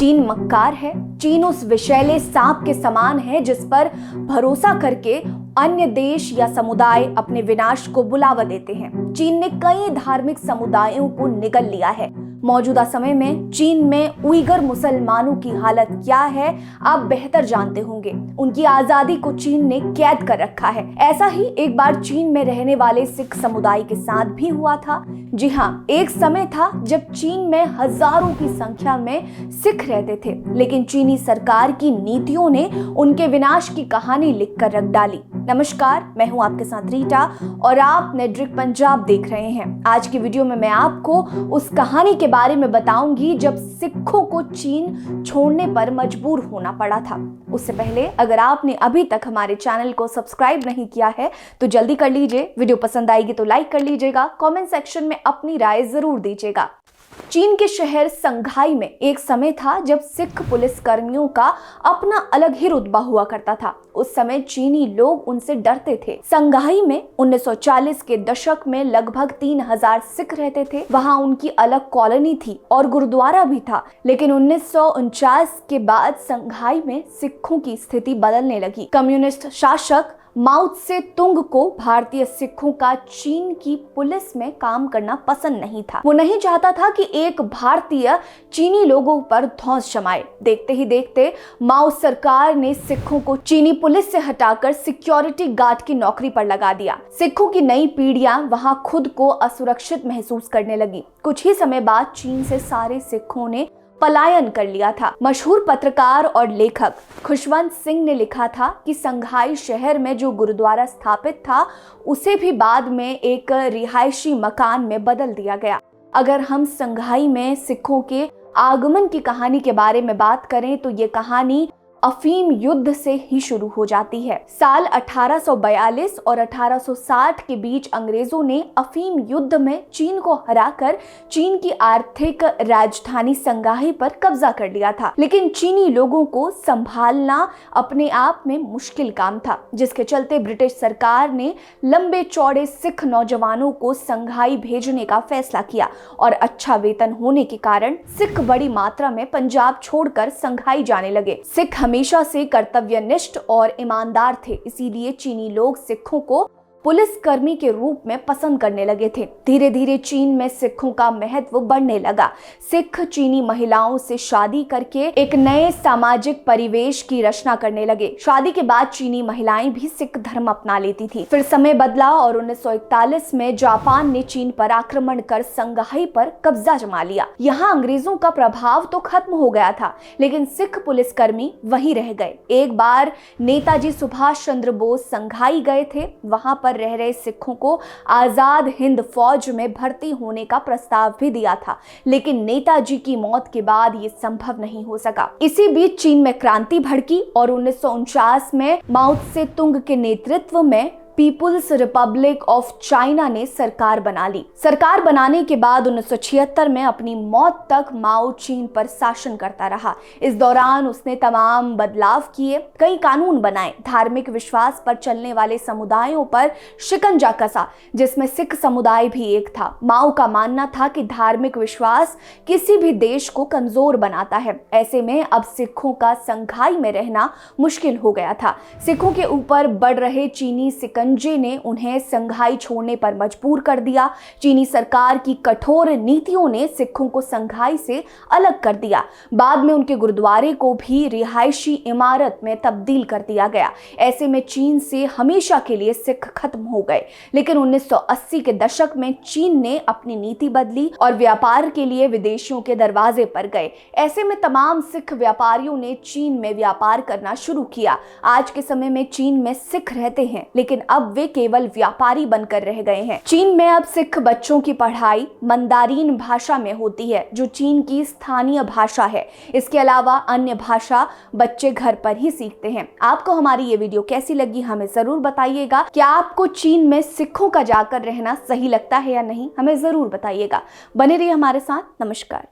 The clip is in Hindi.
चीन मक्कार है। चीन उस विषैले सांप के समान है जिस पर भरोसा करके अन्य देश या समुदाय अपने विनाश को बुलावा देते हैं। चीन ने कई धार्मिक समुदायों को निगल लिया है। मौजूदा समय में चीन में उइगर मुसलमानों की हालत क्या है आप बेहतर जानते होंगे। उनकी आजादी को चीन ने कैद कर रखा है। ऐसा ही एक बार चीन में रहने वाले सिख समुदाय के साथ भी हुआ था। जी हाँ, एक समय था जब चीन में हजारों की संख्या में सिख रहते थे, लेकिन चीनी सरकार की नीतियों ने उनके विनाश की कहानी लिखकर रख डाली। नमस्कार, मैं हूं आपके साथ रीटा और आप नेड्रिक पंजाब देख रहे हैं। आज की वीडियो में मैं आपको उस कहानी के बारे में बताऊंगी जब सिखों को चीन छोड़ने पर मजबूर होना पड़ा था। उससे पहले अगर आपने अभी तक हमारे चैनल को सब्सक्राइब नहीं किया है तो जल्दी कर लीजिए। वीडियो पसंद आएगी तो लाइक कर लीजिएगा, कमेंट सेक्शन में अपनी राय जरूर दीजिएगा। चीन के शहर संघाई में एक समय था जब सिख पुलिस कर्मियों का अपना अलग ही रुतबा हुआ करता था। उस समय चीनी लोग उनसे डरते थे। संघाई में 1940 के दशक में लगभग 3000 सिख रहते थे। वहां उनकी अलग कॉलोनी थी और गुरुद्वारा भी था। लेकिन 1949 के बाद संघाई में सिखों की स्थिति बदलने लगी। कम्युनिस्ट शासक माओ त्से तुंग को भारतीय सिखों का चीन की पुलिस में काम करना पसंद नहीं था। वो नहीं चाहता था कि एक भारतीय चीनी लोगों पर धौंस जमाए। देखते ही देखते माओ सरकार ने सिखों को चीनी पुलिस से हटाकर सिक्योरिटी गार्ड की नौकरी पर लगा दिया। सिखों की नई पीढ़ियां वहां खुद को असुरक्षित महसूस करने लगी। कुछ ही समय बाद चीन से सारे सिखों ने पलायन कर लिया था। मशहूर पत्रकार और लेखक खुशवंत सिंह ने लिखा था कि संघाई शहर में जो गुरुद्वारा स्थापित था उसे भी बाद में एक रिहायशी मकान में बदल दिया गया। अगर हम संघाई में सिखों के आगमन की कहानी के बारे में बात करें तो ये कहानी अफीम युद्ध से ही शुरू हो जाती है। साल 1842 और 1860 के बीच अंग्रेजों ने अफीम युद्ध में चीन को हराकर चीन की आर्थिक राजधानी संघाई पर कब्जा कर लिया था। लेकिन चीनी लोगों को संभालना अपने आप में मुश्किल काम था, जिसके चलते ब्रिटिश सरकार ने लंबे चौड़े सिख नौजवानों को संघाई भेजने का फैसला किया और अच्छा वेतन होने के कारण सिख बड़ी मात्रा में पंजाब छोड़कर संघाई जाने लगे। सिख हमेशा से कर्तव्यनिष्ठ और ईमानदार थे, इसीलिए चीनी लोग सिखों को पुलिस कर्मी के रूप में पसंद करने लगे थे। धीरे धीरे चीन में सिखों का महत्व बढ़ने लगा। सिख चीनी महिलाओं से शादी करके एक नए सामाजिक परिवेश की रचना करने लगे। शादी के बाद चीनी महिलाएं भी सिख धर्म अपना लेती थी। फिर समय बदला और 1941 में जापान ने चीन पर आक्रमण कर संघाई पर कब्जा जमा लिया। यहाँ अंग्रेजों का प्रभाव तो खत्म हो गया था, लेकिन सिख पुलिसकर्मी वहीं रह गए। एक बार नेताजी सुभाष चंद्र बोस संघाई गए थे। वहां पर रह रहे सिखों को आजाद हिंद फौज में भर्ती होने का प्रस्ताव भी दिया था, लेकिन नेताजी की मौत के बाद ये संभव नहीं हो सका। इसी बीच चीन में क्रांति भड़की और 1949 में माओ त्से तुंग के नेतृत्व में पीपुल्स रिपब्लिक ऑफ चाइना ने सरकार बना ली। सरकार बनाने के बाद 1976 में अपनी मौत तक माओ चीन पर शासन करता रहा। इस दौरान उसने तमाम बदलाव किए, कई कानून बनाए, धार्मिक विश्वास पर चलने वाले समुदायों पर शिकंजा कसा, जिसमें सिख समुदाय भी एक था। माओ का मानना था कि धार्मिक विश्वास किसी भी देश को कमजोर बनाता है। ऐसे में अब सिखों का संघाई में रहना मुश्किल हो गया था। सिखों के ऊपर बढ़ रहे चीनी शिकंजे ने उन्हें संघाई छोड़ने पर मजबूर कर दिया। चीनी सरकार की कठोर नीतियों ने सिखों को संघाई से अलग कर दिया। बाद में उनके गुरुद्वारे को भी रिहायशी इमारत में तब्दील कर दिया गया। ऐसे में चीन से हमेशा के लिए सिख खत्म हो गए। लेकिन 1980 के दशक में चीन ने अपनी नीति बदली और व्यापार के लिए विदेशियों के दरवाजे पर गए। ऐसे में तमाम सिख व्यापारियों ने चीन में व्यापार करना शुरू किया। आज के समय में चीन में सिख रहते हैं, लेकिन अब वे केवल व्यापारी बनकर रह गए हैं। चीन में अब सिख बच्चों की पढ़ाई मंदारिन भाषा में होती है, जो चीन की स्थानीय भाषा है। इसके अलावा अन्य भाषा बच्चे घर पर ही सीखते हैं। आपको हमारी ये वीडियो कैसी लगी हमें जरूर बताइएगा। क्या आपको चीन में सिखों का जाकर रहना सही लगता है या नहीं, हमें जरूर बताइएगा। बने रहिए हमारे साथ। नमस्कार।